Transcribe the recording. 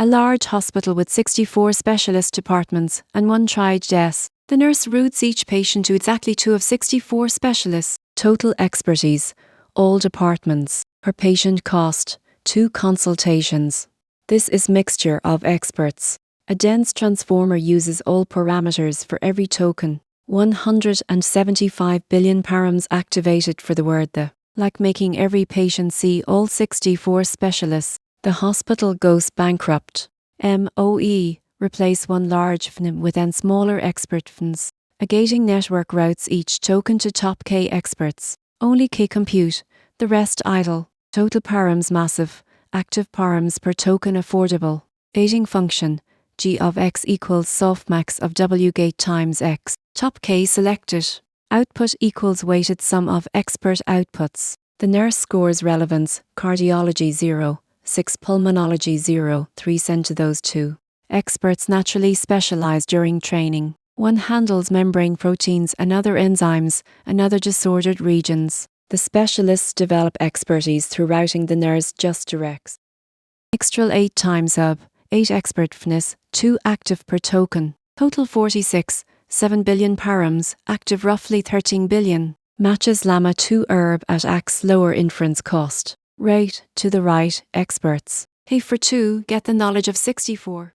A large hospital with 64 specialist departments and 1 triage desk. The nurse routes each patient to exactly 2 of 64 specialists. Total expertise, all departments. Per patient cost, 2 consultations. This is mixture of experts. A dense transformer uses all parameters for every token. 175 billion params activated for the word the. Like making every patient see all 64 specialists. The hospital goes bankrupt. MOE. Replace 1 large FFN with n smaller expert FFNs. A gating network routes each token to top K experts. Only K compute, the rest idle. Total params massive. Active params per token affordable. Gating function. G of x equals softmax of W gate times x. Top K selected. Output equals weighted sum of expert outputs. The nurse scores relevance, cardiology 0, 6 pulmonology 0, 3 sent to those 2. Experts naturally specialize during training. 1 handles membrane proteins, another enzymes, another disordered regions. The specialists develop expertise through routing the nurse just directs. Mixtral 8x7B, 8 expert FFNs, 2 active per token. Total 46, 7 billion params, active roughly 13 billion. Matches llama 2 herb at ax lower inference cost. Rate, to the right, experts. Hey for 2, get the knowledge of 64.